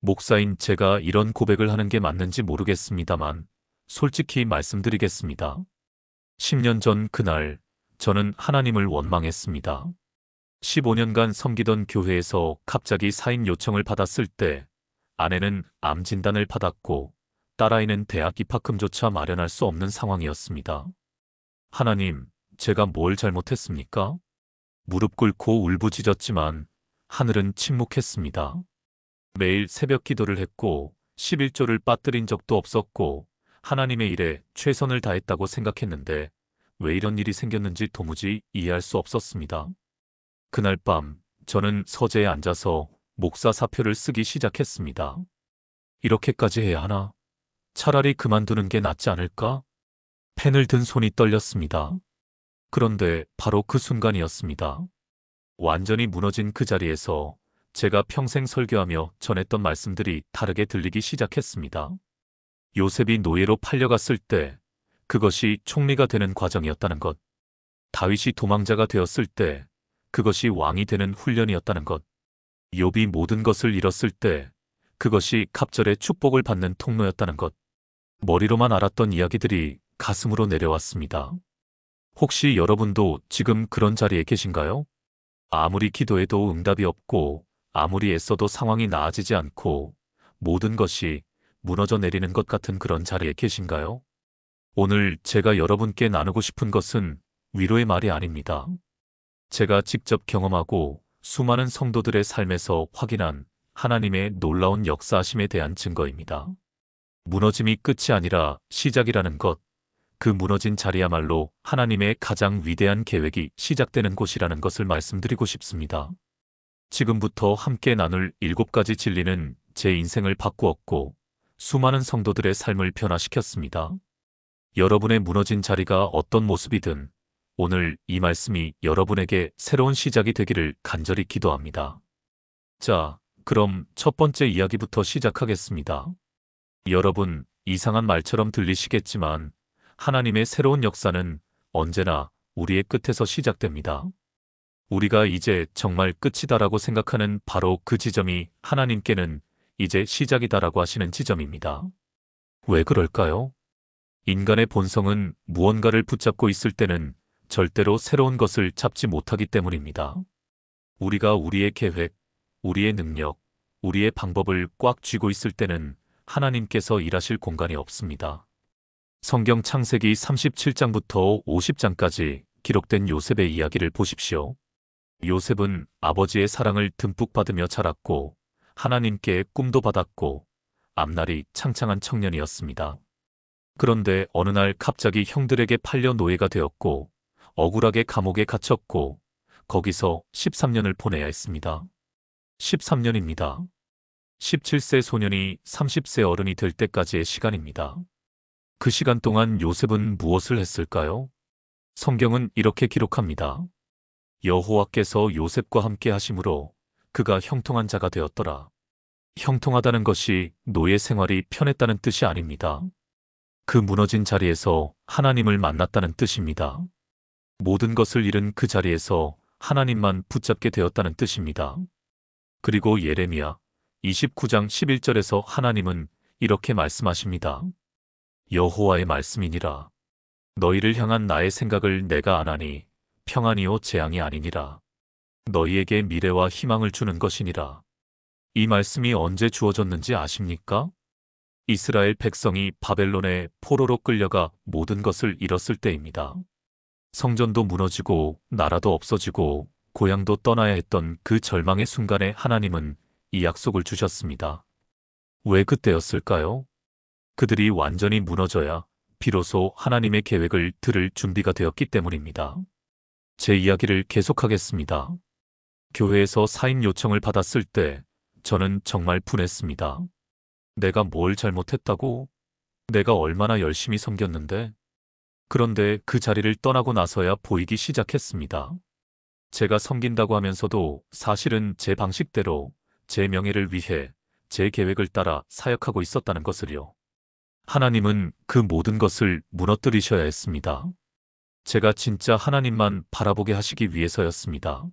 목사인 제가 이런 고백을 하는 게 맞는지 모르겠습니다만, 솔직히 말씀드리겠습니다. 10년 전 그날, 저는 하나님을 원망했습니다. 15년간 섬기던 교회에서 갑자기 사인 요청을 받았을 때, 아내는 암 진단을 받았고, 딸아이는 대학 입학금조차 마련할 수 없는 상황이었습니다. 하나님, 제가 뭘 잘못했습니까? 무릎 꿇고 울부짖었지만, 하늘은 침묵했습니다. 매일 새벽 기도를 했고 11조를 빠뜨린 적도 없었고 하나님의 일에 최선을 다했다고 생각했는데 왜 이런 일이 생겼는지 도무지 이해할 수 없었습니다. 그날 밤 저는 서재에 앉아서 목사 사표를 쓰기 시작했습니다. 이렇게까지 해야 하나? 차라리 그만두는 게 낫지 않을까? 펜을 든 손이 떨렸습니다. 그런데 바로 그 순간이었습니다. 완전히 무너진 그 자리에서 제가 평생 설교하며 전했던 말씀들이 다르게 들리기 시작했습니다. 요셉이 노예로 팔려갔을 때 그것이 총리가 되는 과정이었다는 것. 다윗이 도망자가 되었을 때 그것이 왕이 되는 훈련이었다는 것. 욥이 모든 것을 잃었을 때 그것이 갑절의 축복을 받는 통로였다는 것. 머리로만 알았던 이야기들이 가슴으로 내려왔습니다. 혹시 여러분도 지금 그런 자리에 계신가요? 아무리 기도해도 응답이 없고 아무리 애써도 상황이 나아지지 않고 모든 것이 무너져 내리는 것 같은 그런 자리에 계신가요? 오늘 제가 여러분께 나누고 싶은 것은 위로의 말이 아닙니다. 제가 직접 경험하고 수많은 성도들의 삶에서 확인한 하나님의 놀라운 역사하심에 대한 증거입니다. 무너짐이 끝이 아니라 시작이라는 것, 그 무너진 자리야말로 하나님의 가장 위대한 계획이 시작되는 곳이라는 것을 말씀드리고 싶습니다. 지금부터 함께 나눌 7가지 진리는 제 인생을 바꾸었고 수많은 성도들의 삶을 변화시켰습니다. 여러분의 무너진 자리가 어떤 모습이든 오늘 이 말씀이 여러분에게 새로운 시작이 되기를 간절히 기도합니다. 자, 그럼 첫 번째 이야기부터 시작하겠습니다. 여러분, 이상한 말처럼 들리시겠지만 하나님의 새로운 역사는 언제나 우리의 끝에서 시작됩니다. 우리가 이제 정말 끝이다라고 생각하는 바로 그 지점이 하나님께는 이제 시작이다라고 하시는 지점입니다. 왜 그럴까요? 인간의 본성은 무언가를 붙잡고 있을 때는 절대로 새로운 것을 잡지 못하기 때문입니다. 우리가 우리의 계획, 우리의 능력, 우리의 방법을 꽉 쥐고 있을 때는 하나님께서 일하실 공간이 없습니다. 성경 창세기 37장부터 50장까지 기록된 요셉의 이야기를 보십시오. 요셉은 아버지의 사랑을 듬뿍 받으며 자랐고 하나님께 꿈도 받았고 앞날이 창창한 청년이었습니다. 그런데 어느 날 갑자기 형들에게 팔려 노예가 되었고 억울하게 감옥에 갇혔고 거기서 13년을 보내야 했습니다. 13년입니다. 17세 소년이 30세 어른이 될 때까지의 시간입니다. 그 시간 동안 요셉은 무엇을 했을까요? 성경은 이렇게 기록합니다. 여호와께서 요셉과 함께 하심으로 그가 형통한 자가 되었더라. 형통하다는 것이 노예 생활이 편했다는 뜻이 아닙니다. 그 무너진 자리에서 하나님을 만났다는 뜻입니다. 모든 것을 잃은 그 자리에서 하나님만 붙잡게 되었다는 뜻입니다. 그리고 예레미야 29장 11절에서 하나님은 이렇게 말씀하십니다. 여호와의 말씀이니라. 너희를 향한 나의 생각을 내가 아나니 평안이요 재앙이 아니니라. 너희에게 미래와 희망을 주는 것이니라. 이 말씀이 언제 주어졌는지 아십니까? 이스라엘 백성이 바벨론의 포로로 끌려가 모든 것을 잃었을 때입니다. 성전도 무너지고 나라도 없어지고 고향도 떠나야 했던 그 절망의 순간에 하나님은 이 약속을 주셨습니다. 왜 그때였을까요? 그들이 완전히 무너져야 비로소 하나님의 계획을 들을 준비가 되었기 때문입니다. 제 이야기를 계속하겠습니다. 교회에서 사인 요청을 받았을 때 저는 정말 분했습니다. 내가 뭘 잘못했다고? 내가 얼마나 열심히 섬겼는데? 그런데 그 자리를 떠나고 나서야 보이기 시작했습니다. 제가 섬긴다고 하면서도 사실은 제 방식대로 제 명예를 위해 제 계획을 따라 사역하고 있었다는 것을요. 하나님은 그 모든 것을 무너뜨리셔야 했습니다. 제가 진짜 하나님만 바라보게 하시기 위해서였습니다.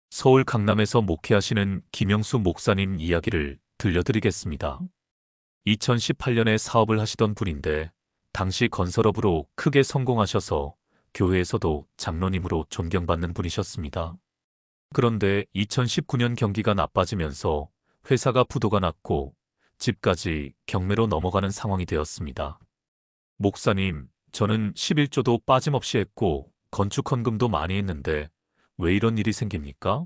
서울 강남에서 목회하시는 김영수 목사님 이야기를 들려드리겠습니다. 2018년에 사업을 하시던 분인데 당시 건설업으로 크게 성공하셔서 교회에서도 장로님으로 존경받는 분이셨습니다. 그런데 2019년 경기가 나빠지면서 회사가 부도가 났고 집까지 경매로 넘어가는 상황이 되었습니다. 목사님, 저는 11조도 빠짐없이 했고 건축 헌금도 많이 했는데 왜 이런 일이 생깁니까?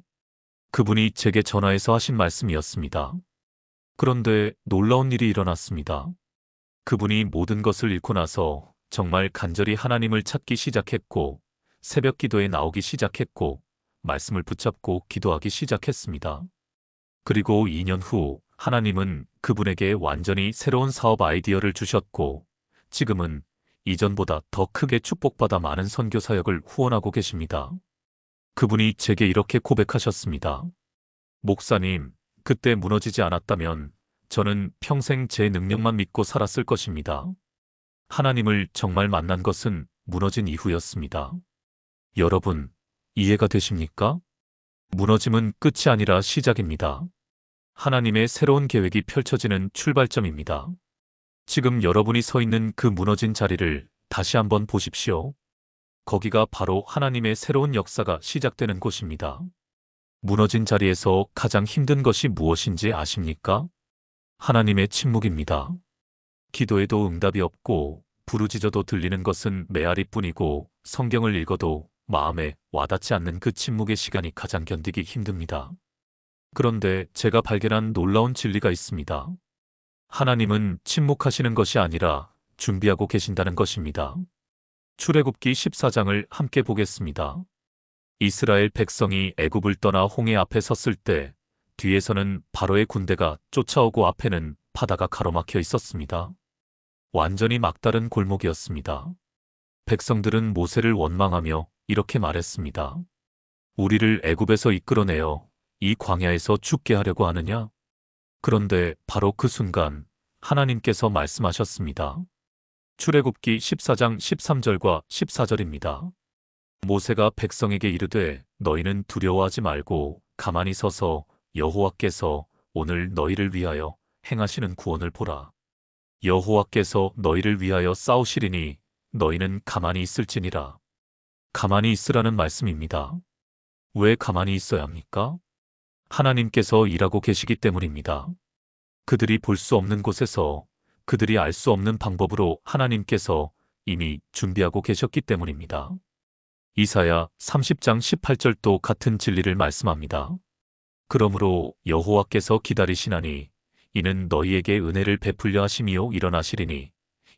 그분이 제게 전화해서 하신 말씀이었습니다. 그런데 놀라운 일이 일어났습니다. 그분이 모든 것을 잃고 나서 정말 간절히 하나님을 찾기 시작했고 새벽 기도에 나오기 시작했고 말씀을 붙잡고 기도하기 시작했습니다. 그리고 2년 후 하나님은 그분에게 완전히 새로운 사업 아이디어를 주셨고 지금은 이전보다 더 크게 축복받아 많은 선교 사역을 후원하고 계십니다. 그분이 제게 이렇게 고백하셨습니다. 목사님, 그때 무너지지 않았다면 저는 평생 제 능력만 믿고 살았을 것입니다. 하나님을 정말 만난 것은 무너진 이후였습니다. 여러분, 이해가 되십니까? 무너짐은 끝이 아니라 시작입니다. 하나님의 새로운 계획이 펼쳐지는 출발점입니다. 지금 여러분이 서 있는 그 무너진 자리를 다시 한번 보십시오. 거기가 바로 하나님의 새로운 역사가 시작되는 곳입니다. 무너진 자리에서 가장 힘든 것이 무엇인지 아십니까? 하나님의 침묵입니다. 기도에도 응답이 없고 부르짖어도 들리는 것은 메아리뿐이고 성경을 읽어도 마음에 와닿지 않는 그 침묵의 시간이 가장 견디기 힘듭니다. 그런데 제가 발견한 놀라운 진리가 있습니다. 하나님은 침묵하시는 것이 아니라 준비하고 계신다는 것입니다. 출애굽기 14장을 함께 보겠습니다. 이스라엘 백성이 애굽을 떠나 홍해 앞에 섰을 때 뒤에서는 바로의 군대가 쫓아오고 앞에는 바다가 가로막혀 있었습니다. 완전히 막다른 골목이었습니다. 백성들은 모세를 원망하며 이렇게 말했습니다. 우리를 애굽에서 이끌어내어 이 광야에서 죽게 하려고 하느냐? 그런데 바로 그 순간 하나님께서 말씀하셨습니다. 출애굽기 14장 13절과 14절입니다. 모세가 백성에게 이르되 너희는 두려워하지 말고 가만히 서서 여호와께서 오늘 너희를 위하여 행하시는 구원을 보라. 여호와께서 너희를 위하여 싸우시리니 너희는 가만히 있을지니라. 가만히 있으라는 말씀입니다. 왜 가만히 있어야 합니까? 하나님께서 일하고 계시기 때문입니다. 그들이 볼 수 없는 곳에서 그들이 알 수 없는 방법으로 하나님께서 이미 준비하고 계셨기 때문입니다. 이사야 30장 18절도 같은 진리를 말씀합니다. 그러므로 여호와께서 기다리시나니 이는 너희에게 은혜를 베풀려 하심이요 일어나시리니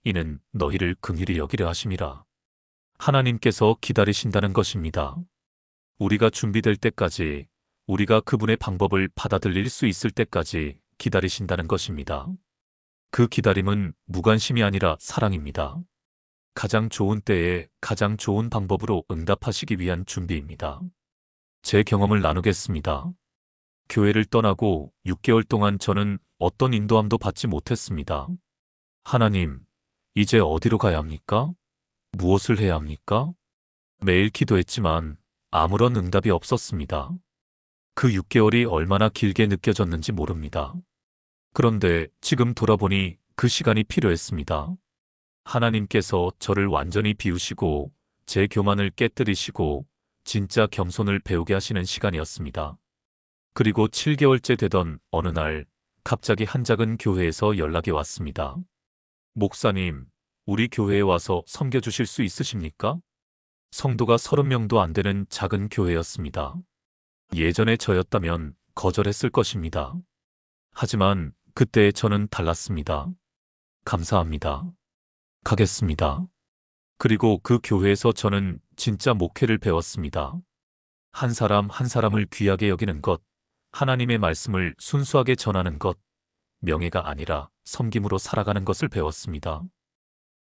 이는 너희를 긍휼히 여기려 하심이라. 하나님께서 기다리신다는 것입니다. 우리가 준비될 때까지 우리가 그분의 방법을 받아들일 수 있을 때까지 기다리신다는 것입니다. 그 기다림은 무관심이 아니라 사랑입니다. 가장 좋은 때에 가장 좋은 방법으로 응답하시기 위한 준비입니다. 제 경험을 나누겠습니다. 교회를 떠나고 6개월 동안 저는 어떤 인도함도 받지 못했습니다. 하나님, 이제 어디로 가야 합니까? 무엇을 해야 합니까? 매일 기도했지만 아무런 응답이 없었습니다. 그 6개월이 얼마나 길게 느껴졌는지 모릅니다. 그런데 지금 돌아보니 그 시간이 필요했습니다. 하나님께서 저를 완전히 비우시고 제 교만을 깨뜨리시고 진짜 겸손을 배우게 하시는 시간이었습니다. 그리고 7개월째 되던 어느 날 갑자기 한 작은 교회에서 연락이 왔습니다. 목사님, 우리 교회에 와서 섬겨주실 수 있으십니까? 성도가 30명도 안 되는 작은 교회였습니다. 예전에 저였다면 거절했을 것입니다. 하지만 그때 저는 달랐습니다. 감사합니다. 가겠습니다. 그리고 그 교회에서 저는 진짜 목회를 배웠습니다. 한 사람 한 사람을 귀하게 여기는 것, 하나님의 말씀을 순수하게 전하는 것, 명예가 아니라 섬김으로 살아가는 것을 배웠습니다.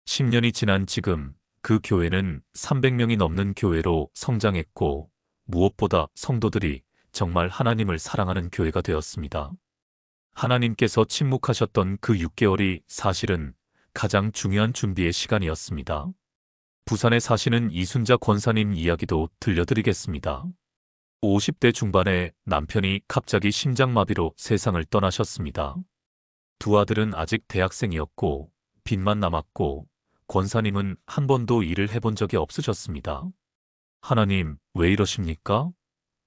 10년이 지난 지금 그 교회는 300명이 넘는 교회로 성장했고 무엇보다 성도들이 정말 하나님을 사랑하는 교회가 되었습니다. 하나님께서 침묵하셨던 그 6개월이 사실은 가장 중요한 준비의 시간이었습니다. 부산에 사시는 이순자 권사님 이야기도 들려드리겠습니다. 50대 중반에 남편이 갑자기 심장마비로 세상을 떠나셨습니다. 두 아들은 아직 대학생이었고 빚만 남았고 권사님은 한 번도 일을 해본 적이 없으셨습니다. 하나님, 왜 이러십니까?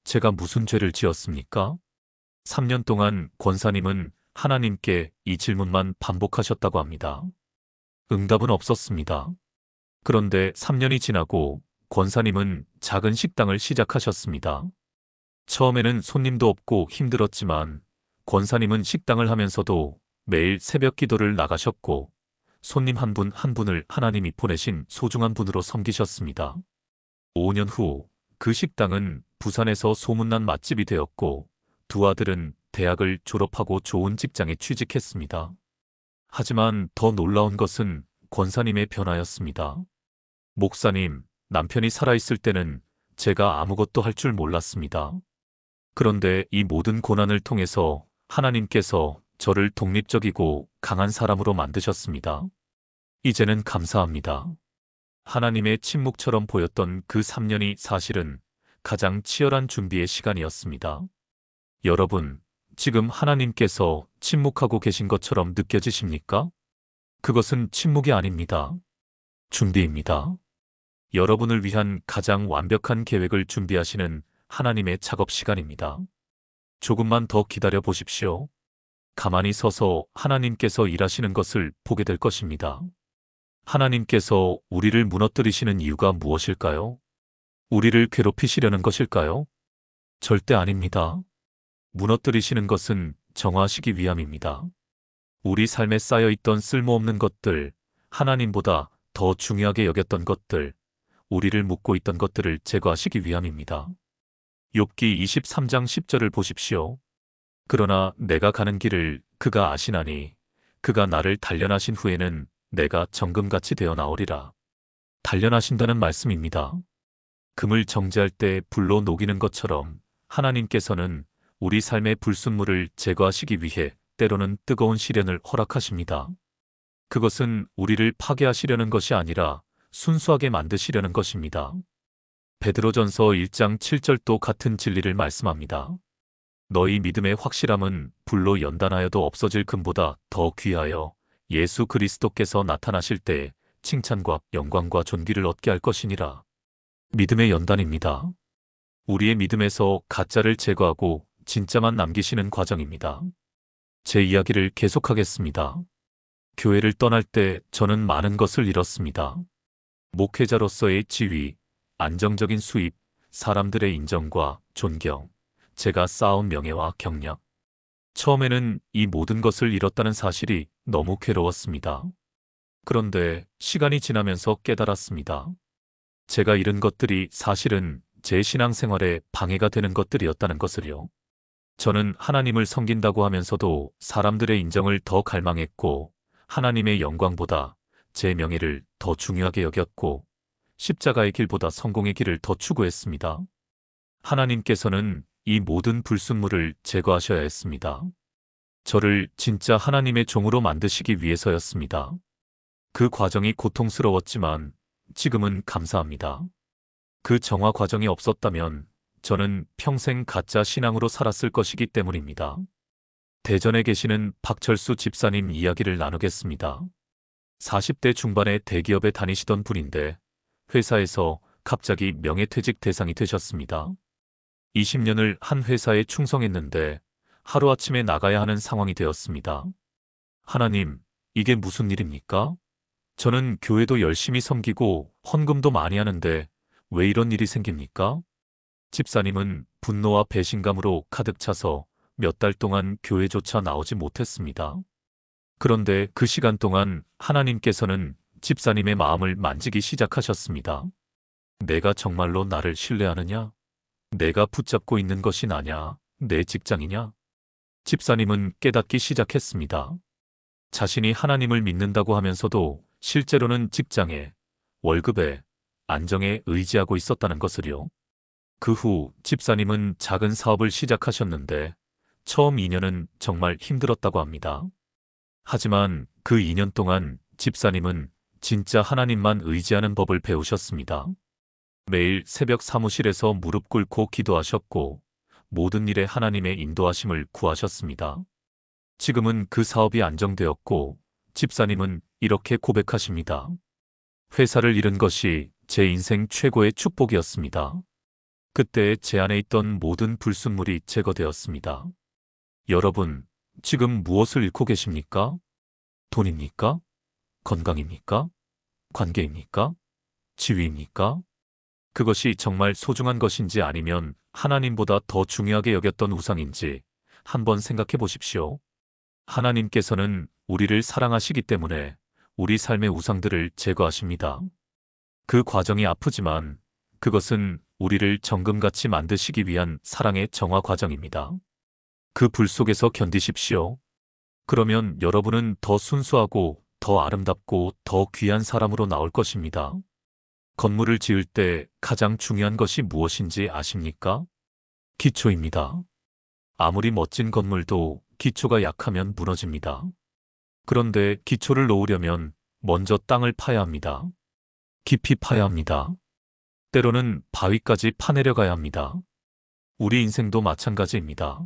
제가 무슨 죄를 지었습니까? 3년 동안 권사님은 하나님께 이 질문만 반복하셨다고 합니다. 응답은 없었습니다. 그런데 3년이 지나고 권사님은 작은 식당을 시작하셨습니다. 처음에는 손님도 없고 힘들었지만 권사님은 식당을 하면서도 매일 새벽 기도를 나가셨고 손님 한 분 한 분을 하나님이 보내신 소중한 분으로 섬기셨습니다. 5년 후 그 식당은 부산에서 소문난 맛집이 되었고 두 아들은 대학을 졸업하고 좋은 직장에 취직했습니다. 하지만 더 놀라운 것은 권사님의 변화였습니다. 목사님, 남편이 살아있을 때는 제가 아무것도 할 줄 몰랐습니다. 그런데 이 모든 고난을 통해서 하나님께서 저를 독립적이고 강한 사람으로 만드셨습니다. 이제는 감사합니다. 하나님의 침묵처럼 보였던 그 3년이 사실은 가장 치열한 준비의 시간이었습니다. 여러분, 지금 하나님께서 침묵하고 계신 것처럼 느껴지십니까? 그것은 침묵이 아닙니다. 준비입니다. 여러분을 위한 가장 완벽한 계획을 준비하시는 하나님의 작업 시간입니다. 조금만 더 기다려 보십시오. 가만히 서서 하나님께서 일하시는 것을 보게 될 것입니다. 하나님께서 우리를 무너뜨리시는 이유가 무엇일까요? 우리를 괴롭히시려는 것일까요? 절대 아닙니다. 무너뜨리시는 것은 정화하시기 위함입니다. 우리 삶에 쌓여있던 쓸모없는 것들, 하나님보다 더 중요하게 여겼던 것들, 우리를 묶고 있던 것들을 제거하시기 위함입니다. 욥기 23장 10절을 보십시오. 그러나 내가 가는 길을 그가 아시나니 그가 나를 단련하신 후에는 내가 정금같이 되어 나오리라. 단련하신다는 말씀입니다. 금을 정제할 때 불로 녹이는 것처럼 하나님께서는 우리 삶의 불순물을 제거하시기 위해 때로는 뜨거운 시련을 허락하십니다. 그것은 우리를 파괴하시려는 것이 아니라 순수하게 만드시려는 것입니다. 베드로전서 1장 7절도 같은 진리를 말씀합니다. 너희 믿음의 확실함은 불로 연단하여도 없어질 금보다 더 귀하여 예수 그리스도께서 나타나실 때에 칭찬과 영광과 존귀를 얻게 할 것이니라. 믿음의 연단입니다. 우리의 믿음에서 가짜를 제거하고 진짜만 남기시는 과정입니다. 제 이야기를 계속하겠습니다. 교회를 떠날 때 저는 많은 것을 잃었습니다. 목회자로서의 지위, 안정적인 수입, 사람들의 인정과 존경, 제가 쌓아온 명예와 경력. 처음에는 이 모든 것을 잃었다는 사실이 너무 괴로웠습니다. 그런데 시간이 지나면서 깨달았습니다. 제가 잃은 것들이 사실은 제 신앙생활에 방해가 되는 것들이었다는 것을요. 저는 하나님을 섬긴다고 하면서도 사람들의 인정을 더 갈망했고 하나님의 영광보다 제 명예를 더 중요하게 여겼고 십자가의 길보다 성공의 길을 더 추구했습니다. 하나님께서는 이 모든 불순물을 제거하셔야 했습니다. 저를 진짜 하나님의 종으로 만드시기 위해서였습니다. 그 과정이 고통스러웠지만 지금은 감사합니다. 그 정화 과정이 없었다면 저는 평생 가짜 신앙으로 살았을 것이기 때문입니다. 대전에 계시는 박철수 집사님 이야기를 나누겠습니다. 40대 중반에 대기업에 다니시던 분인데 회사에서 갑자기 명예퇴직 대상이 되셨습니다. 20년을 한 회사에 충성했는데 하루아침에 나가야 하는 상황이 되었습니다. 하나님, 이게 무슨 일입니까? 저는 교회도 열심히 섬기고 헌금도 많이 하는데 왜 이런 일이 생깁니까? 집사님은 분노와 배신감으로 가득 차서 몇 달 동안 교회조차 나오지 못했습니다. 그런데 그 시간 동안 하나님께서는 집사님의 마음을 만지기 시작하셨습니다. 내가 정말로 나를 신뢰하느냐? 내가 붙잡고 있는 것이 나냐? 내 직장이냐? 집사님은 깨닫기 시작했습니다. 자신이 하나님을 믿는다고 하면서도 실제로는 직장에, 월급에, 안정에 의지하고 있었다는 것을요. 그 후 집사님은 작은 사업을 시작하셨는데 처음 2년은 정말 힘들었다고 합니다. 하지만 그 2년 동안 집사님은 진짜 하나님만 의지하는 법을 배우셨습니다. 매일 새벽 사무실에서 무릎 꿇고 기도하셨고 모든 일에 하나님의 인도하심을 구하셨습니다. 지금은 그 사업이 안정되었고 집사님은 이렇게 고백하십니다. 회사를 잃은 것이 제 인생 최고의 축복이었습니다. 그때 제 안에 있던 모든 불순물이 제거되었습니다. 여러분, 지금 무엇을 잃고 계십니까? 돈입니까? 건강입니까? 관계입니까? 지위입니까? 그것이 정말 소중한 것인지 아니면 하나님보다 더 중요하게 여겼던 우상인지 한번 생각해 보십시오. 하나님께서는 우리를 사랑하시기 때문에 우리 삶의 우상들을 제거하십니다. 그 과정이 아프지만 그것은 우리를 정금같이 만드시기 위한 사랑의 정화 과정입니다. 그 불 속에서 견디십시오. 그러면 여러분은 더 순수하고 더 아름답고 더 귀한 사람으로 나올 것입니다. 건물을 지을 때 가장 중요한 것이 무엇인지 아십니까? 기초입니다. 아무리 멋진 건물도 기초가 약하면 무너집니다. 그런데 기초를 놓으려면 먼저 땅을 파야 합니다. 깊이 파야 합니다. 때로는 바위까지 파내려가야 합니다. 우리 인생도 마찬가지입니다.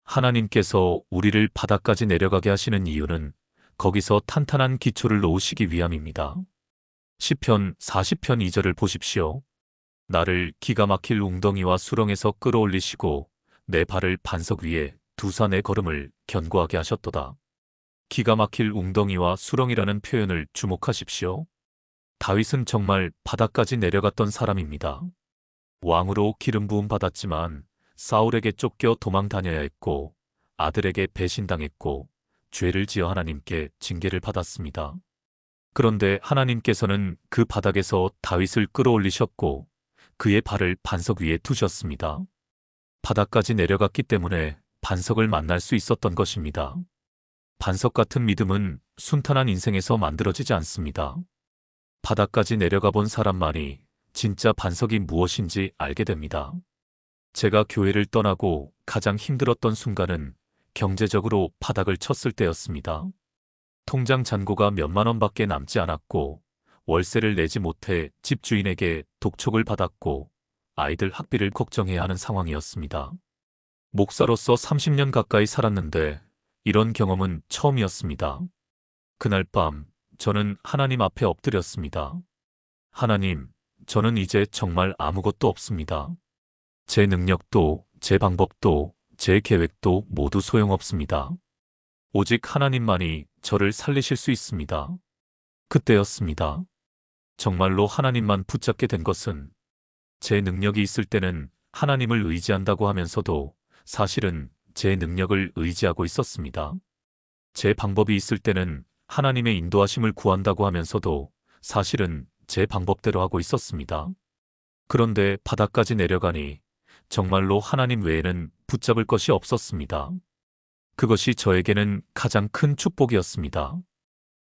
하나님께서 우리를 바닥까지 내려가게 하시는 이유는 거기서 탄탄한 기초를 놓으시기 위함입니다. 시편 40편 2절을 보십시오. 나를 기가 막힐 웅덩이와 수렁에서 끌어올리시고 내 발을 반석 위에 두사 내 걸음을 견고하게 하셨도다. 기가 막힐 웅덩이와 수렁이라는 표현을 주목하십시오. 다윗은 정말 바닥까지 내려갔던 사람입니다. 왕으로 기름 부음 받았지만 사울에게 쫓겨 도망 다녀야 했고 아들에게 배신당했고 죄를 지어 하나님께 징계를 받았습니다. 그런데 하나님께서는 그 바닥에서 다윗을 끌어올리셨고 그의 발을 반석 위에 두셨습니다. 바닥까지 내려갔기 때문에 반석을 만날 수 있었던 것입니다. 반석 같은 믿음은 순탄한 인생에서 만들어지지 않습니다. 바닥까지 내려가 본 사람만이 진짜 반석이 무엇인지 알게 됩니다. 제가 교회를 떠나고 가장 힘들었던 순간은 경제적으로 바닥을 쳤을 때였습니다. 통장 잔고가 몇만 원밖에 남지 않았고 월세를 내지 못해 집주인에게 독촉을 받았고 아이들 학비를 걱정해야 하는 상황이었습니다. 목사로서 30년 가까이 살았는데 이런 경험은 처음이었습니다. 그날 밤 저는 하나님 앞에 엎드렸습니다. 하나님, 저는 이제 정말 아무것도 없습니다. 제 능력도, 제 방법도, 제 계획도 모두 소용없습니다. 오직 하나님만이 저를 살리실 수 있습니다. 그때였습니다. 정말로 하나님만 붙잡게 된 것은 제 능력이 있을 때는 하나님을 의지한다고 하면서도 사실은 제 능력을 의지하고 있었습니다. 제 방법이 있을 때는 하나님의 인도하심을 구한다고 하면서도 사실은 제 방법대로 하고 있었습니다. 그런데 바닥까지 내려가니 정말로 하나님 외에는 붙잡을 것이 없었습니다. 그것이 저에게는 가장 큰 축복이었습니다.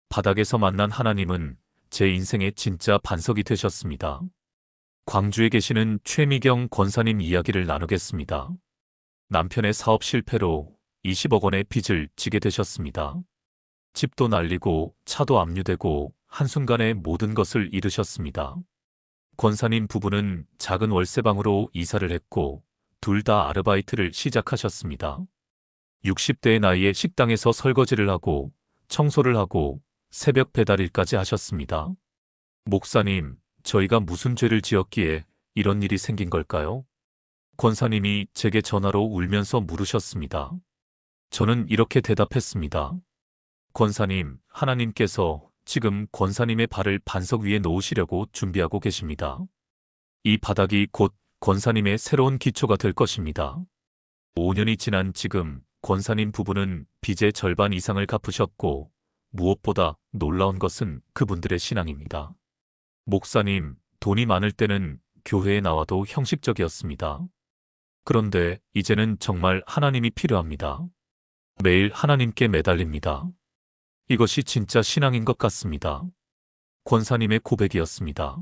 바닥에서 만난 하나님은 제 인생의 진짜 반석이 되셨습니다. 광주에 계시는 최미경 권사님 이야기를 나누겠습니다. 남편의 사업 실패로 20억 원의 빚을 지게 되셨습니다. 집도 날리고 차도 압류되고 한순간에 모든 것을 잃으셨습니다. 권사님 부부는 작은 월세방으로 이사를 했고 둘 다 아르바이트를 시작하셨습니다. 60대의 나이에 식당에서 설거지를 하고 청소를 하고 새벽 배달 일까지 하셨습니다. 목사님, 저희가 무슨 죄를 지었기에 이런 일이 생긴 걸까요? 권사님이 제게 전화로 울면서 물으셨습니다. 저는 이렇게 대답했습니다. 권사님, 하나님께서 지금 권사님의 발을 반석 위에 놓으시려고 준비하고 계십니다. 이 바닥이 곧 권사님의 새로운 기초가 될 것입니다. 5년이 지난 지금 권사님 부부는 빚의 절반 이상을 갚으셨고 무엇보다 놀라운 것은 그분들의 신앙입니다. 목사님, 돈이 많을 때는 교회에 나와도 형식적이었습니다. 그런데 이제는 정말 하나님이 필요합니다. 매일 하나님께 매달립니다. 이것이 진짜 신앙인 것 같습니다. 권사님의 고백이었습니다.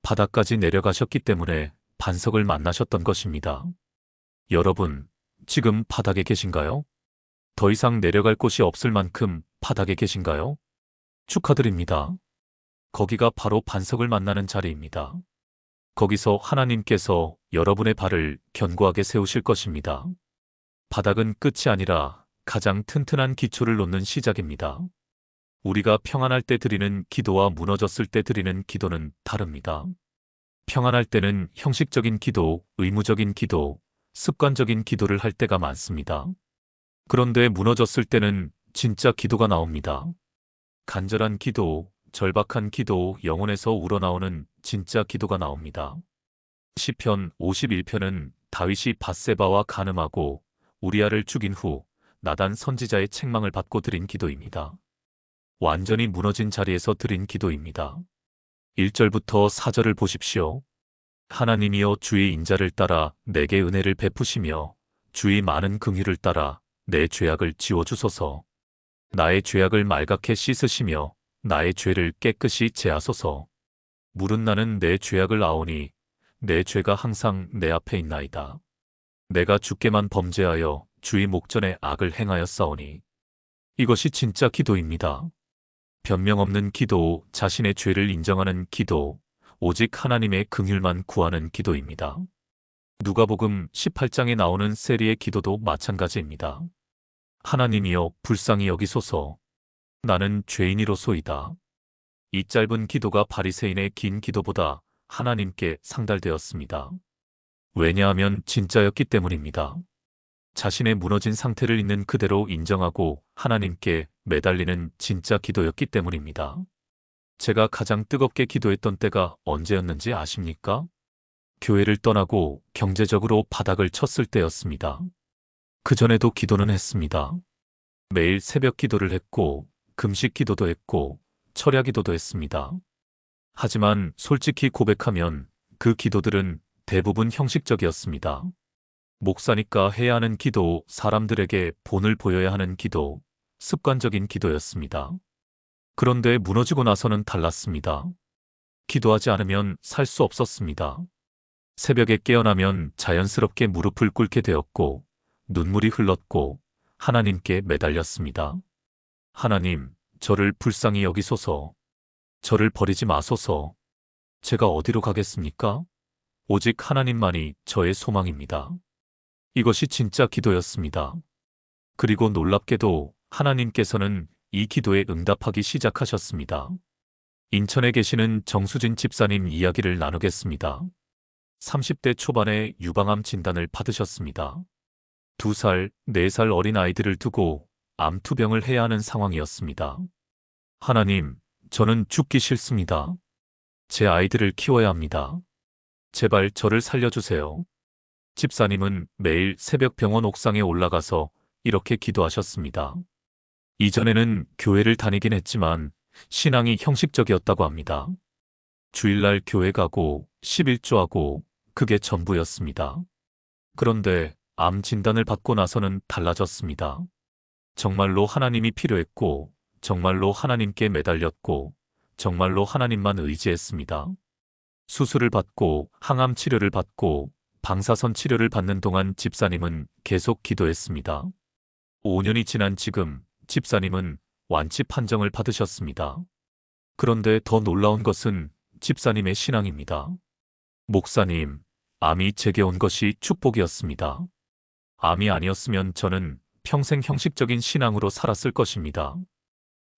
바닥까지 내려가셨기 때문에 반석을 만나셨던 것입니다. 여러분, 지금 바닥에 계신가요? 더 이상 내려갈 곳이 없을 만큼 바닥에 계신가요? 축하드립니다. 거기가 바로 반석을 만나는 자리입니다. 거기서 하나님께서 여러분의 발을 견고하게 세우실 것입니다. 바닥은 끝이 아니라 가장 튼튼한 기초를 놓는 시작입니다. 우리가 평안할 때 드리는 기도와 무너졌을 때 드리는 기도는 다릅니다. 평안할 때는 형식적인 기도, 의무적인 기도, 습관적인 기도를 할 때가 많습니다. 그런데 무너졌을 때는 진짜 기도가 나옵니다. 간절한 기도, 절박한 기도, 영혼에서 우러나오는 진짜 기도가 나옵니다. 시편 51편은 다윗이 밧세바와 간음하고 우리아를 죽인 후 나단 선지자의 책망을 받고 드린 기도입니다. 완전히 무너진 자리에서 드린 기도입니다. 1절부터 4절을 보십시오. 하나님이여 주의 인자를 따라 내게 은혜를 베푸시며 주의 많은 긍휼을 따라 내 죄악을 지워주소서. 나의 죄악을 말갛게 씻으시며 나의 죄를 깨끗이 제하소서. 물은 나는 내 죄악을 아오니 내 죄가 항상 내 앞에 있나이다. 내가 주께만 범죄하여 주의 목전에 악을 행하였사오니. 이것이 진짜 기도입니다. 변명 없는 기도, 자신의 죄를 인정하는 기도, 오직 하나님의 긍휼만 구하는 기도입니다. 누가복음 18장에 나오는 세리의 기도도 마찬가지입니다. 하나님이여 불쌍히 여기소서. 나는 죄인이로소이다. 이 짧은 기도가 바리새인의 긴 기도보다 하나님께 상달되었습니다. 왜냐하면 진짜였기 때문입니다. 자신의 무너진 상태를 있는 그대로 인정하고 하나님께 매달리는 진짜 기도였기 때문입니다. 제가 가장 뜨겁게 기도했던 때가 언제였는지 아십니까? 교회를 떠나고 경제적으로 바닥을 쳤을 때였습니다. 그전에도 기도는 했습니다. 매일 새벽 기도를 했고 금식 기도도 했고 철야 기도도 했습니다. 하지만 솔직히 고백하면 그 기도들은 대부분 형식적이었습니다. 목사니까 해야 하는 기도, 사람들에게 본을 보여야 하는 기도, 습관적인 기도였습니다. 그런데 무너지고 나서는 달랐습니다. 기도하지 않으면 살 수 없었습니다. 새벽에 깨어나면 자연스럽게 무릎을 꿇게 되었고 눈물이 흘렀고 하나님께 매달렸습니다. 하나님, 저를 불쌍히 여기소서. 저를 버리지 마소서. 제가 어디로 가겠습니까? 오직 하나님만이 저의 소망입니다. 이것이 진짜 기도였습니다. 그리고 놀랍게도 하나님께서는 이 기도에 응답하기 시작하셨습니다. 인천에 계시는 정수진 집사님 이야기를 나누겠습니다. 30대 초반에 유방암 진단을 받으셨습니다. 2살, 4살 어린 아이들을 두고 암 투병을 해야 하는 상황이었습니다. 하나님, 저는 죽기 싫습니다. 제 아이들을 키워야 합니다. 제발 저를 살려주세요. 집사님은 매일 새벽 병원 옥상에 올라가서 이렇게 기도하셨습니다. 이전에는 교회를 다니긴 했지만 신앙이 형식적이었다고 합니다. 주일날 교회 가고 11조하고 그게 전부였습니다. 그런데 암 진단을 받고 나서는 달라졌습니다. 정말로 하나님이 필요했고 정말로 하나님께 매달렸고 정말로 하나님만 의지했습니다. 수술을 받고 항암 치료를 받고 방사선 치료를 받는 동안 집사님은 계속 기도했습니다. 5년이 지난 지금 집사님은 완치 판정을 받으셨습니다. 그런데 더 놀라운 것은 집사님의 신앙입니다. 목사님, 암이 제게 온 것이 축복이었습니다. 암이 아니었으면 저는 평생 형식적인 신앙으로 살았을 것입니다.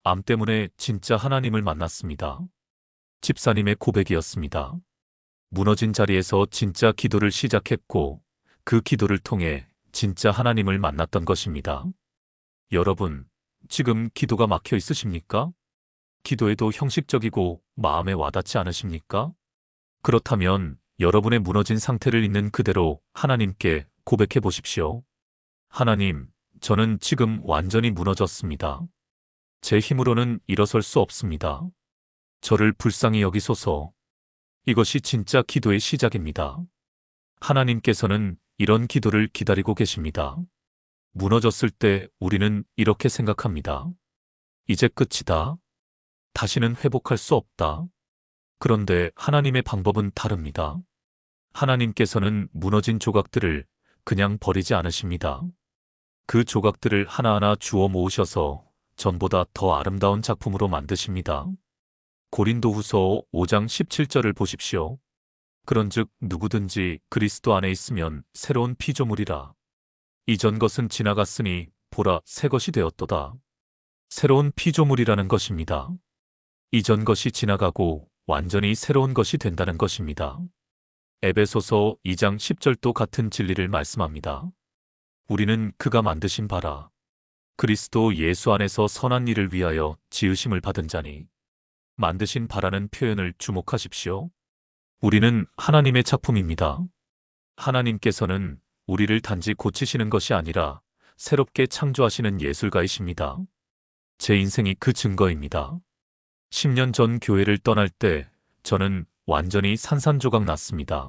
암 때문에 진짜 하나님을 만났습니다. 집사님의 고백이었습니다. 무너진 자리에서 진짜 기도를 시작했고 그 기도를 통해 진짜 하나님을 만났던 것입니다. 여러분, 지금 기도가 막혀 있으십니까? 기도에도 형식적이고 마음에 와닿지 않으십니까? 그렇다면 여러분의 무너진 상태를 있는 그대로 하나님께 고백해 보십시오. 하나님, 저는 지금 완전히 무너졌습니다. 제 힘으로는 일어설 수 없습니다. 저를 불쌍히 여기소서. 이것이 진짜 기도의 시작입니다. 하나님께서는 이런 기도를 기다리고 계십니다. 무너졌을 때 우리는 이렇게 생각합니다. 이제 끝이다. 다시는 회복할 수 없다. 그런데 하나님의 방법은 다릅니다. 하나님께서는 무너진 조각들을 그냥 버리지 않으십니다. 그 조각들을 하나하나 주워 모으셔서 전보다 더 아름다운 작품으로 만드십니다. 고린도후서 5장 17절을 보십시오. 그런즉 누구든지 그리스도 안에 있으면 새로운 피조물이라. 이전 것은 지나갔으니 보라 새 것이 되었도다. 새로운 피조물이라는 것입니다. 이전 것이 지나가고 완전히 새로운 것이 된다는 것입니다. 에베소서 2장 10절도 같은 진리를 말씀합니다. 우리는 그가 만드신 바라. 그리스도 예수 안에서 선한 일을 위하여 지으심을 받은 자니. 만드신 바라는 표현을 주목하십시오. 우리는 하나님의 작품입니다. 하나님께서는 우리를 단지 고치시는 것이 아니라 새롭게 창조하시는 예술가이십니다. 제 인생이 그 증거입니다. 10년 전 교회를 떠날 때 저는 완전히 산산조각 났습니다.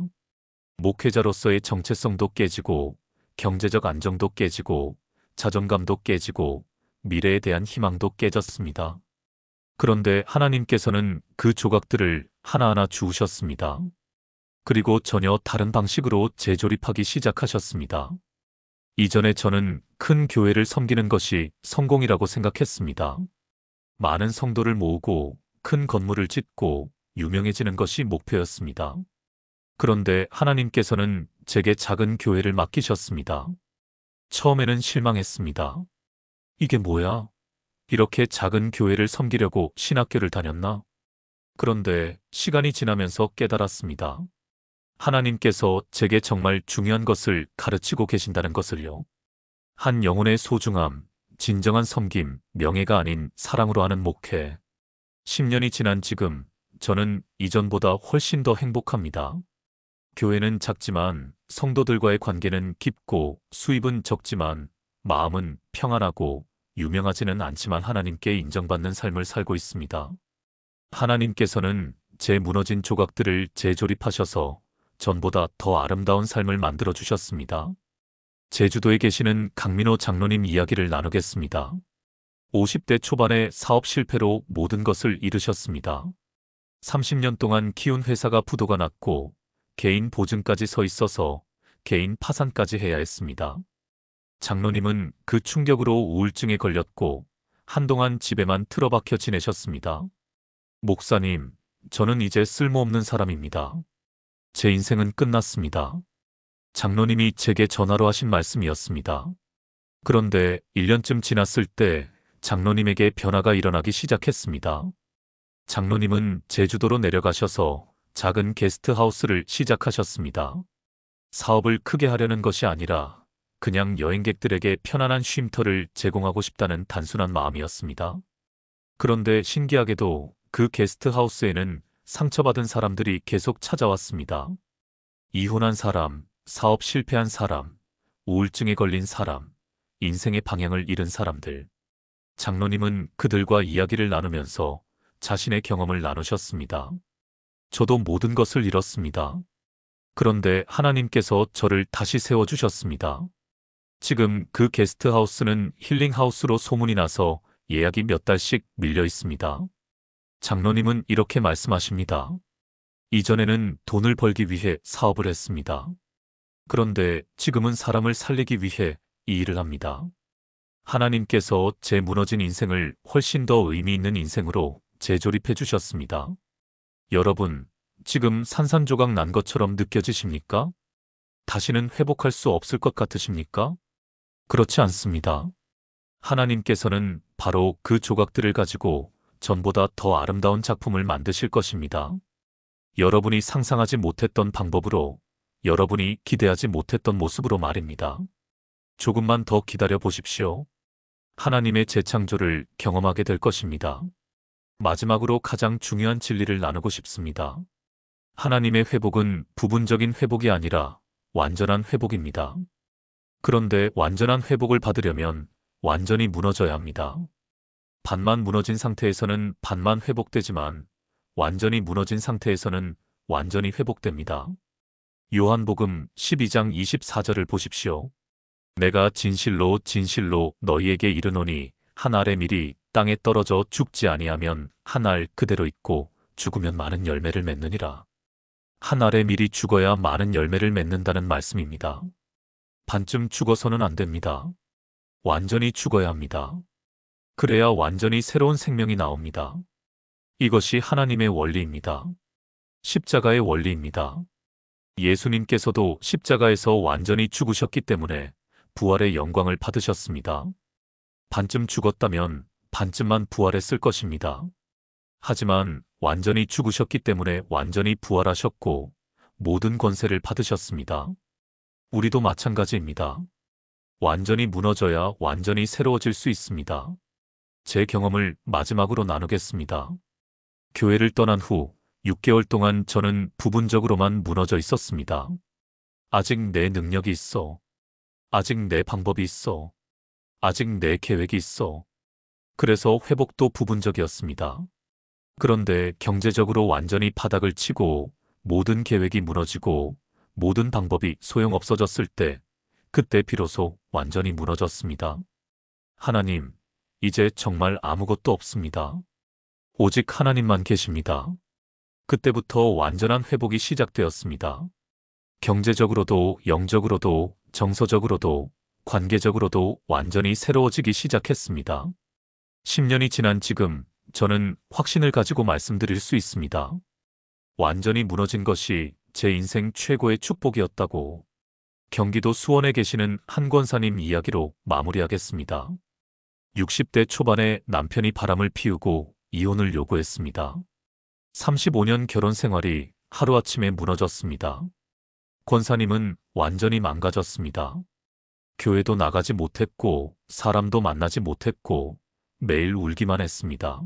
목회자로서의 정체성도 깨지고 경제적 안정도 깨지고 자존감도 깨지고 미래에 대한 희망도 깨졌습니다. 그런데 하나님께서는 그 조각들을 하나하나 주우셨습니다. 그리고 전혀 다른 방식으로 재조립하기 시작하셨습니다. 이전에 저는 큰 교회를 섬기는 것이 성공이라고 생각했습니다. 많은 성도를 모으고 큰 건물을 짓고 유명해지는 것이 목표였습니다. 그런데 하나님께서는 제게 작은 교회를 맡기셨습니다. 처음에는 실망했습니다. 이게 뭐야? 이렇게 작은 교회를 섬기려고 신학교를 다녔나? 그런데 시간이 지나면서 깨달았습니다. 하나님께서 제게 정말 중요한 것을 가르치고 계신다는 것을요. 한 영혼의 소중함, 진정한 섬김, 명예가 아닌 사랑으로 하는 목회. 10년이 지난 지금 저는 이전보다 훨씬 더 행복합니다. 교회는 작지만 성도들과의 관계는 깊고 수입은 적지만 마음은 평안하고 유명하지는 않지만 하나님께 인정받는 삶을 살고 있습니다. 하나님께서는 제 무너진 조각들을 재조립하셔서 전보다 더 아름다운 삶을 만들어 주셨습니다. 제주도에 계시는 강민호 장로님 이야기를 나누겠습니다. 50대 초반에 사업 실패로 모든 것을 잃으셨습니다. 30년 동안 키운 회사가 부도가 났고 개인 보증까지 서 있어서 개인 파산까지 해야 했습니다. 장로님은 그 충격으로 우울증에 걸렸고 한동안 집에만 틀어박혀 지내셨습니다. 목사님, 저는 이제 쓸모없는 사람입니다. 제 인생은 끝났습니다. 장로님이 제게 전화로 하신 말씀이었습니다. 그런데 1년쯤 지났을 때 장로님에게 변화가 일어나기 시작했습니다. 장로님은 제주도로 내려가셔서 작은 게스트하우스를 시작하셨습니다. 사업을 크게 하려는 것이 아니라 그냥 여행객들에게 편안한 쉼터를 제공하고 싶다는 단순한 마음이었습니다. 그런데 신기하게도 그 게스트하우스에는 상처받은 사람들이 계속 찾아왔습니다. 이혼한 사람, 사업 실패한 사람, 우울증에 걸린 사람, 인생의 방향을 잃은 사람들. 장로님은 그들과 이야기를 나누면서 자신의 경험을 나누셨습니다. 저도 모든 것을 잃었습니다. 그런데 하나님께서 저를 다시 세워주셨습니다. 지금 그 게스트하우스는 힐링하우스로 소문이 나서 예약이 몇 달씩 밀려 있습니다. 장로님은 이렇게 말씀하십니다. 이전에는 돈을 벌기 위해 사업을 했습니다. 그런데 지금은 사람을 살리기 위해 이 일을 합니다. 하나님께서 제 무너진 인생을 훨씬 더 의미 있는 인생으로 재조립해 주셨습니다. 여러분, 지금 산산조각 난 것처럼 느껴지십니까? 다시는 회복할 수 없을 것 같으십니까? 그렇지 않습니다. 하나님께서는 바로 그 조각들을 가지고 전보다 더 아름다운 작품을 만드실 것입니다. 여러분이 상상하지 못했던 방법으로, 여러분이 기대하지 못했던 모습으로 말입니다. 조금만 더 기다려 보십시오. 하나님의 재창조를 경험하게 될 것입니다. 마지막으로 가장 중요한 진리를 나누고 싶습니다. 하나님의 회복은 부분적인 회복이 아니라 완전한 회복입니다. 그런데 완전한 회복을 받으려면 완전히 무너져야 합니다. 반만 무너진 상태에서는 반만 회복되지만 완전히 무너진 상태에서는 완전히 회복됩니다. 요한복음 12장 24절을 보십시오. 내가 진실로 진실로 너희에게 이르노니 한 알의 밀이 땅에 떨어져 죽지 아니하면 한 알 그대로 있고 죽으면 많은 열매를 맺느니라. 한 알의 밀이 죽어야 많은 열매를 맺는다는 말씀입니다. 반쯤 죽어서는 안 됩니다. 완전히 죽어야 합니다. 그래야 완전히 새로운 생명이 나옵니다. 이것이 하나님의 원리입니다. 십자가의 원리입니다. 예수님께서도 십자가에서 완전히 죽으셨기 때문에 부활의 영광을 받으셨습니다. 반쯤 죽었다면 반쯤만 부활했을 것입니다. 하지만 완전히 죽으셨기 때문에 완전히 부활하셨고 모든 권세를 받으셨습니다. 우리도 마찬가지입니다. 완전히 무너져야 완전히 새로워질 수 있습니다. 제 경험을 마지막으로 나누겠습니다. 교회를 떠난 후 6개월 동안 저는 부분적으로만 무너져 있었습니다. 아직 내 능력이 있어. 아직 내 방법이 있어. 아직 내 계획이 있어. 그래서 회복도 부분적이었습니다. 그런데 경제적으로 완전히 바닥을 치고 모든 계획이 무너지고 모든 방법이 소용없어졌을 때 그때 비로소 완전히 무너졌습니다. 하나님, 이제 정말 아무것도 없습니다. 오직 하나님만 계십니다. 그때부터 완전한 회복이 시작되었습니다. 경제적으로도 영적으로도 정서적으로도 관계적으로도 완전히 새로워지기 시작했습니다. 10년이 지난 지금 저는 확신을 가지고 말씀드릴 수 있습니다. 완전히 무너진 것이 제 인생 최고의 축복이었다고. 경기도 수원에 계시는 한 권사님 이야기로 마무리하겠습니다. 60대 초반에 남편이 바람을 피우고 이혼을 요구했습니다. 35년 결혼 생활이 하루아침에 무너졌습니다. 권사님은 완전히 망가졌습니다. 교회도 나가지 못했고 사람도 만나지 못했고 매일 울기만 했습니다.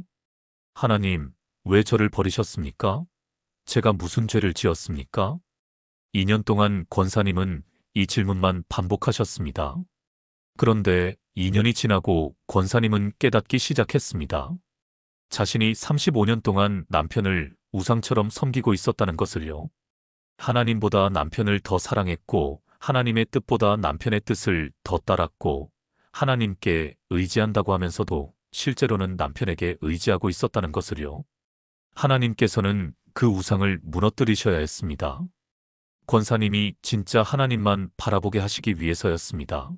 하나님, 왜 저를 버리셨습니까? 제가 무슨 죄를 지었습니까? 2년 동안 권사님은 이 질문만 반복하셨습니다. 그런데 2년이 지나고 권사님은 깨닫기 시작했습니다. 자신이 35년 동안 남편을 우상처럼 섬기고 있었다는 것을요. 하나님보다 남편을 더 사랑했고 하나님의 뜻보다 남편의 뜻을 더 따랐고 하나님께 의지한다고 하면서도 실제로는 남편에게 의지하고 있었다는 것을요. 하나님께서는 그 우상을 무너뜨리셔야 했습니다. 권사님이 진짜 하나님만 바라보게 하시기 위해서였습니다.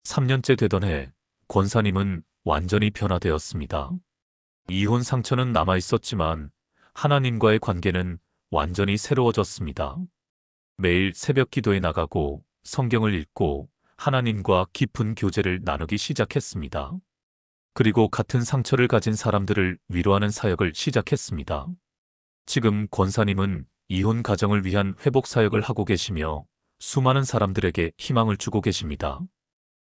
3년째 되던 해, 권사님은 완전히 변화되었습니다. 이혼 상처는 남아있었지만 하나님과의 관계는 완전히 새로워졌습니다. 매일 새벽 기도에 나가고 성경을 읽고 하나님과 깊은 교제를 나누기 시작했습니다. 그리고 같은 상처를 가진 사람들을 위로하는 사역을 시작했습니다. 지금 권사님은 이혼 가정을 위한 회복 사역을 하고 계시며 수많은 사람들에게 희망을 주고 계십니다.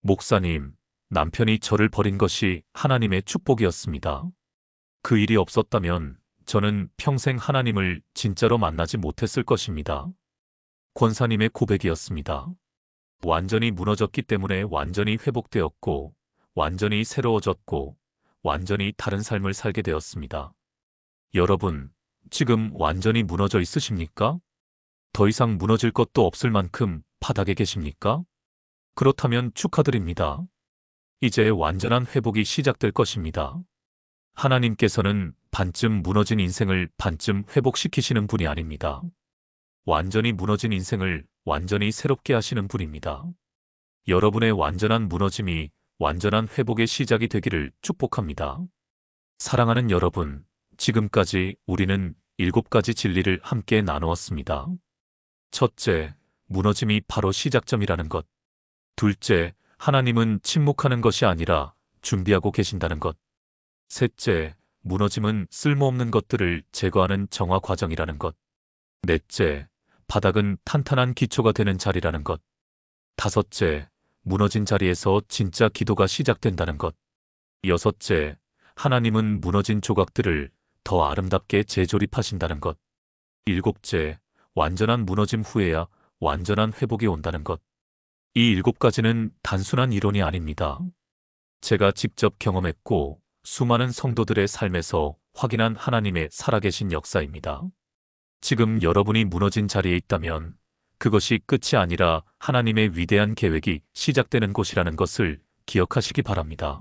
목사님, 남편이 저를 버린 것이 하나님의 축복이었습니다. 그 일이 없었다면 저는 평생 하나님을 진짜로 만나지 못했을 것입니다. 권사님의 고백이었습니다. 완전히 무너졌기 때문에 완전히 회복되었고, 완전히 새로워졌고, 완전히 다른 삶을 살게 되었습니다. 여러분, 지금 완전히 무너져 있으십니까? 더 이상 무너질 것도 없을 만큼 바닥에 계십니까? 그렇다면 축하드립니다. 이제 완전한 회복이 시작될 것입니다. 하나님께서는 반쯤 무너진 인생을 반쯤 회복시키시는 분이 아닙니다. 완전히 무너진 인생을 완전히 새롭게 하시는 분입니다. 여러분의 완전한 무너짐이 완전한 회복의 시작이 되기를 축복합니다. 사랑하는 여러분, 지금까지 우리는 7가지 진리를 함께 나누었습니다. 첫째, 무너짐이 바로 시작점이라는 것. 둘째, 하나님은 침묵하는 것이 아니라 준비하고 계신다는 것. 셋째, 무너짐은 쓸모없는 것들을 제거하는 정화 과정이라는 것. 넷째, 바닥은 탄탄한 기초가 되는 자리라는 것. 다섯째, 무너진 자리에서 진짜 기도가 시작된다는 것. 여섯째, 하나님은 무너진 조각들을 더 아름답게 재조립하신다는 것. 일곱째, 완전한 무너짐 후에야 완전한 회복이 온다는 것. 이 7가지는 단순한 이론이 아닙니다. 제가 직접 경험했고 수많은 성도들의 삶에서 확인한 하나님의 살아계신 역사입니다. 지금 여러분이 무너진 자리에 있다면 그것이 끝이 아니라 하나님의 위대한 계획이 시작되는 곳이라는 것을 기억하시기 바랍니다.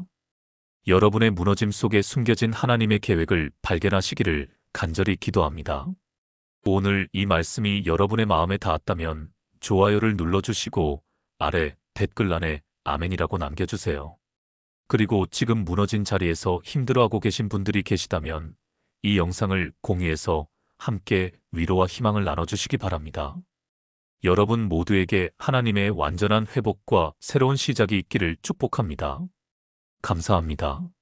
여러분의 무너짐 속에 숨겨진 하나님의 계획을 발견하시기를 간절히 기도합니다. 오늘 이 말씀이 여러분의 마음에 닿았다면 좋아요를 눌러주시고 아래 댓글란에 아멘이라고 남겨주세요. 그리고 지금 무너진 자리에서 힘들어하고 계신 분들이 계시다면 이 영상을 공유해서 함께 위로와 희망을 나눠주시기 바랍니다. 여러분 모두에게 하나님의 완전한 회복과 새로운 시작이 있기를 축복합니다. 감사합니다.